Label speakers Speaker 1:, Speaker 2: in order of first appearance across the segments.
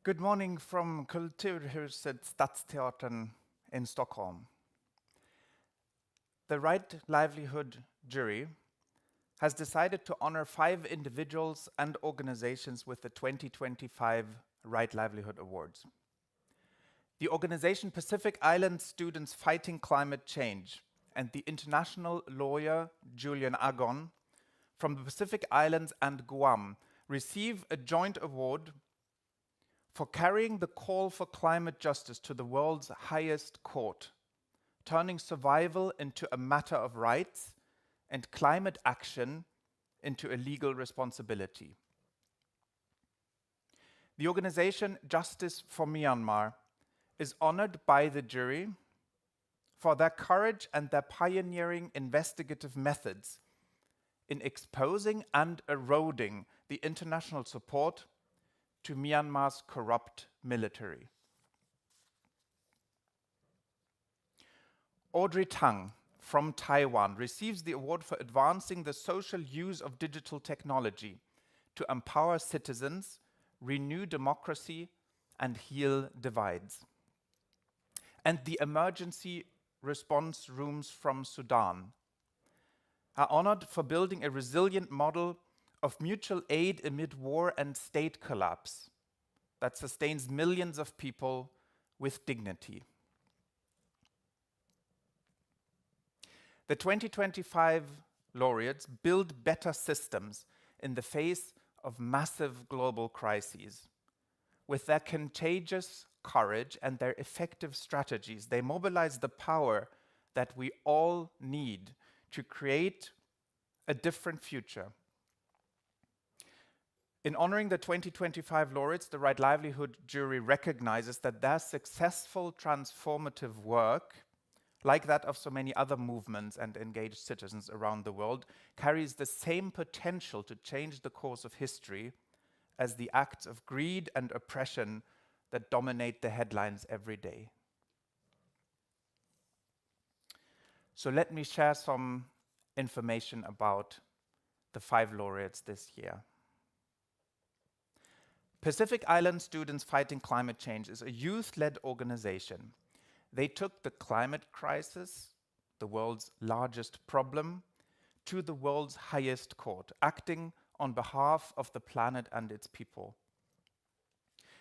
Speaker 1: Good morning from Kulturhuset Stadsteatern in Stockholm. The Right Livelihood jury has decided to honor 5 individuals and organizations with the 2025 Right Livelihood Awards. The organization Pacific Island Students Fighting Climate Change and the international lawyer Julian Agon from the Pacific Islands and Guam receive a joint award for carrying the call for climate justice to the world's highest court, turning survival into a matter of rights and climate action into a legal responsibility. The organization Justice for Myanmar is honored by the jury for their courage and their pioneering investigative methods in exposing and eroding the international support to Myanmar's corrupt military. Audrey Tang from Taiwan receives the award for advancing the social use of digital technology to empower citizens, renew democracy, and heal divides. And the emergency response rooms from Sudan are honored for building a resilient model of mutual aid amid war and state collapse that sustains millions of people with dignity. The 2025 laureates build better systems in the face of massive global crises. With their contagious courage and their effective strategies, they mobilize the power that we all need to create a different future. In honoring the 2025 laureates, the Right Livelihood jury recognizes that their successful transformative work, like that of so many other movements and engaged citizens around the world, carries the same potential to change the course of history as the acts of greed and oppression that dominate the headlines every day. So let me share some information about the 5 laureates this year. Pacific Island Students Fighting Climate Change is a youth-led organization. They took the climate crisis, the world's largest problem, to the world's highest court, acting on behalf of the planet and its people.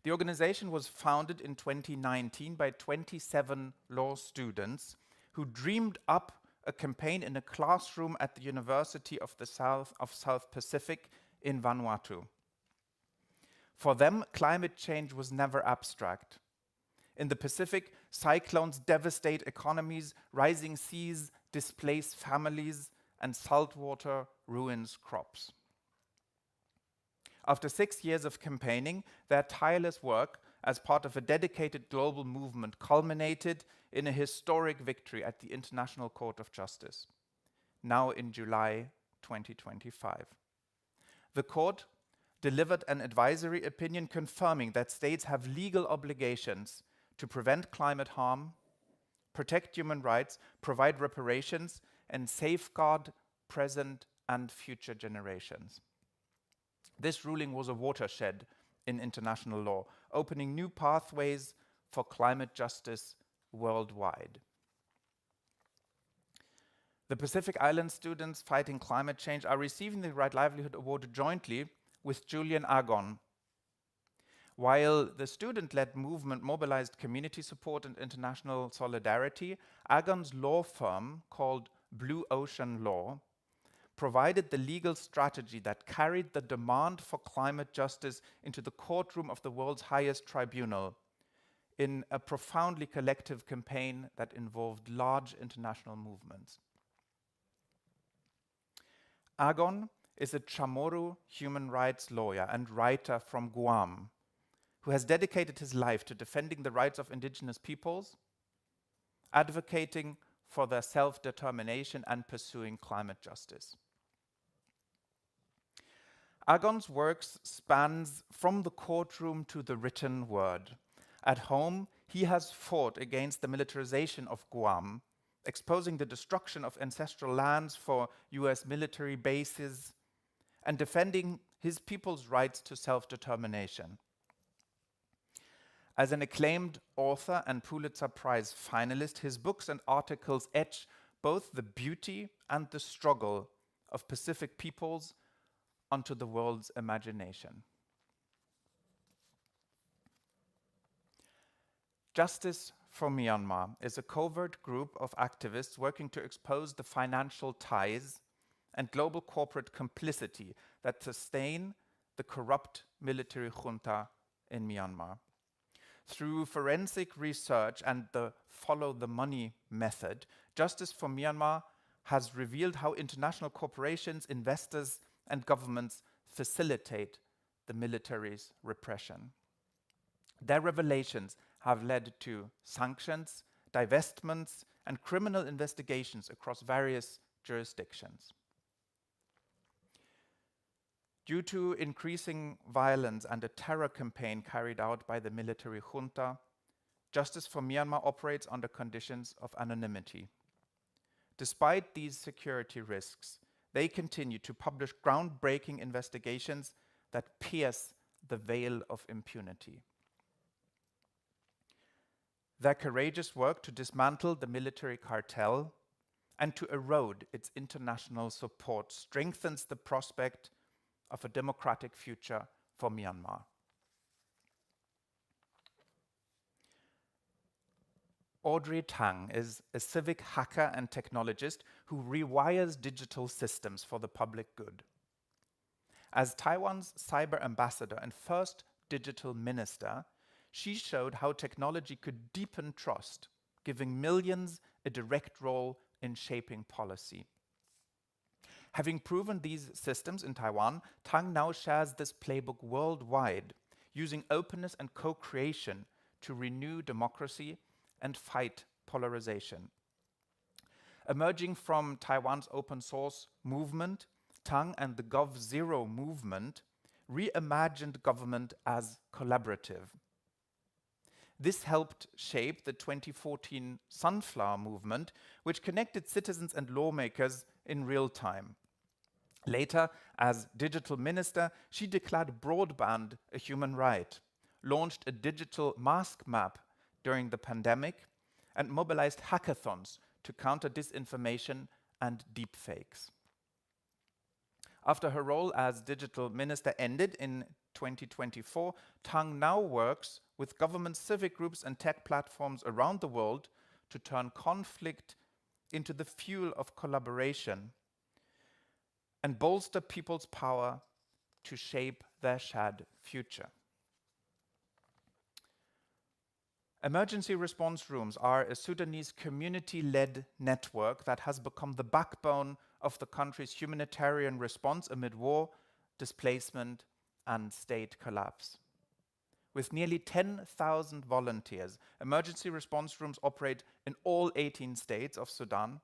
Speaker 1: The organization was founded in 2019 by 27 law students who dreamed up a campaign in a classroom at the University of the South Pacific in Vanuatu. For them, climate change was never abstract. In the Pacific, cyclones devastate economies, rising seas displace families, and saltwater ruins crops. After 6 years of campaigning, their tireless work as part of a dedicated global movement culminated in a historic victory at the International Court of Justice, now in July 2025. The court delivered an advisory opinion confirming that states have legal obligations to prevent climate harm, protect human rights, provide reparations, and safeguard present and future generations. This ruling was a watershed in international law, opening new pathways for climate justice worldwide. The Pacific Island Students Fighting Climate Change are receiving the Right Livelihood Award jointly with Julian Agon. While the student-led movement mobilized community support and international solidarity, Agon's law firm, called Blue Ocean Law, provided the legal strategy that carried the demand for climate justice into the courtroom of the world's highest tribunal in a profoundly collective campaign that involved large international movements. Agon is a Chamorro human rights lawyer and writer from Guam who has dedicated his life to defending the rights of indigenous peoples, advocating for their self-determination, and pursuing climate justice. Agon's works spans from the courtroom to the written word. At home, he has fought against the militarization of Guam, exposing the destruction of ancestral lands for US military bases, and defending his people's rights to self-determination. As an acclaimed author and Pulitzer Prize finalist, his books and articles etch both the beauty and the struggle of Pacific peoples onto the world's imagination. Justice for Myanmar is a covert group of activists working to expose the financial ties and global corporate complicity that sustain the corrupt military junta in Myanmar. Through forensic research and the follow the money method, Justice for Myanmar has revealed how international corporations, investors, and governments facilitate the military's repression. Their revelations have led to sanctions, divestments, and criminal investigations across various jurisdictions. Due to increasing violence and a terror campaign carried out by the military junta, Justice for Myanmar operates under conditions of anonymity. Despite these security risks, they continue to publish groundbreaking investigations that pierce the veil of impunity. Their courageous work to dismantle the military cartel and to erode its international support strengthens the prospect of a democratic future for Myanmar. Audrey Tang is a civic hacker and technologist who rewires digital systems for the public good. As Taiwan's cyber ambassador and first digital minister, she showed how technology could deepen trust, giving millions a direct role in shaping policy. Having proven these systems in Taiwan, Tang now shares this playbook worldwide, using openness and co-creation to renew democracy and fight polarization. Emerging from Taiwan's open source movement, Tang and the GovZero movement reimagined government as collaborative. This helped shape the 2014 Sunflower movement, which connected citizens and lawmakers in real time. Later, as digital minister, she declared broadband a human right, launched a digital mask map during the pandemic, and mobilized hackathons to counter disinformation and deepfakes. After her role as digital minister ended in 2024, Tang now works with government civic groups and tech platforms around the world to turn conflict into the fuel of collaboration and bolster people's power to shape their shared future. Emergency response rooms are a Sudanese community-led network that has become the backbone of the country's humanitarian response amid war, displacement, and state collapse. With nearly 10,000 volunteers, emergency response rooms operate in all 18 states of Sudan,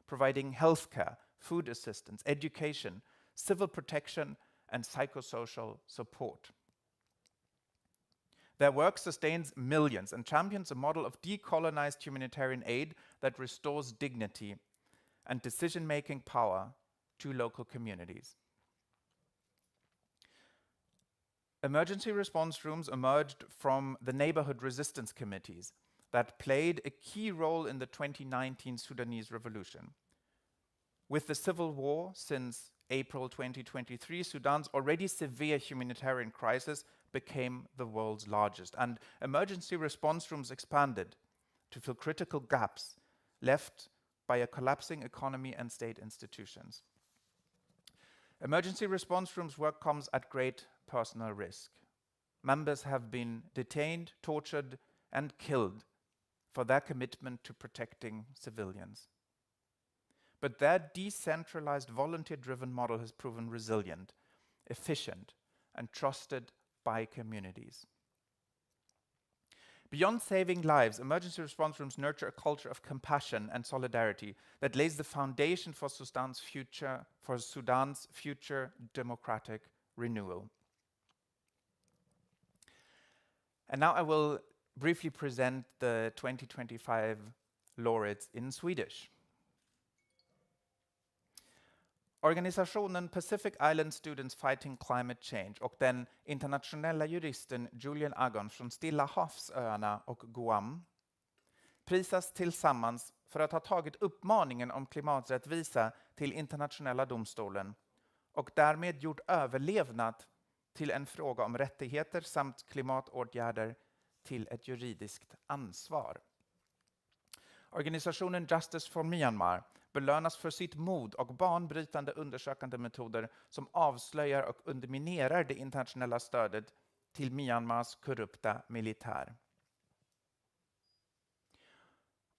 Speaker 1: providing healthcare, food assistance, education, civil protection, and psychosocial support. Their work sustains millions and champions a model of decolonized humanitarian aid that restores dignity and decision-making power to local communities. Emergency response rooms emerged from the neighborhood resistance committees that played a key role in the 2019 Sudanese revolution. With the civil war since April 2023, Sudan's already severe humanitarian crisis became the world's largest, and emergency response rooms expanded to fill critical gaps left by a collapsing economy and state institutions. Emergency response rooms' work comes at great personal risk. Members have been detained, tortured, and killed for their commitment to protecting civilians. But their decentralized, volunteer-driven model has proven resilient, efficient, and trusted by communities. Beyond saving lives, emergency response rooms nurture a culture of compassion and solidarity that lays the foundation for Sudan's future democratic renewal. And now I will briefly present the 2025 laureates in Swedish. Organisationen Pacific Island Students Fighting Climate Change och den internationella juristen Julian Agon från Stilla havsöarna och Guam prisas tillsammans för att ha tagit uppmaningen om klimaträttvisa till internationella domstolen och därmed gjort överlevnad till en fråga om rättigheter samt klimatåtgärder till ett juridiskt ansvar. Organisationen Justice for Myanmar belönas för sitt mod och banbrytande undersökande metoder som avslöjar och underminerar det internationella stödet till Myanmars korrupta militär.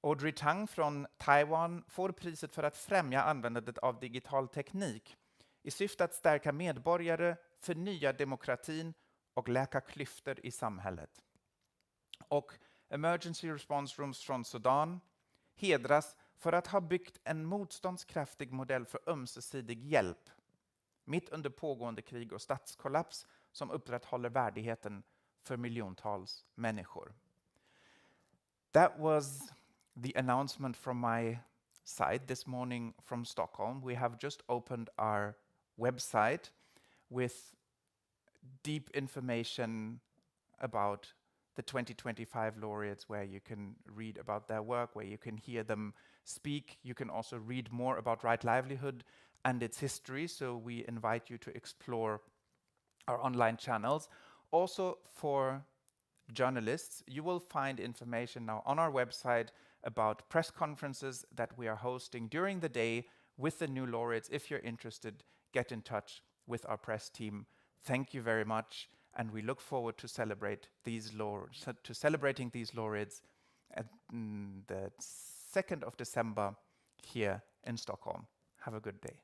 Speaker 1: Audrey Tang från Taiwan får priset för att främja användandet av digital teknik i syfte att stärka medborgare, förnya demokratin och läka klyftor i samhället. Och Emergency Response Rooms från Sudan hedras för att ha byggt en motståndskraftig modell för ömsesidig hjälp mitt under pågående krig och statskollaps som upprätthåller värdigheten för miljontals människor. That was the announcement from my side this morning from Stockholm. We have just opened our website with deep information about the 2025 laureates, where you can read about their work, where you can hear them speak. You can also read more about Right Livelihood and its history, so we invite you to explore our online channels. Also for journalists, you will find information now on our website about press conferences that we are hosting during the day with the new laureates. If you're interested, get in touch with our press team. Thank you very much, and we look forward to celebrating these laureates at the 2nd of December here in Stockholm. Have a good day.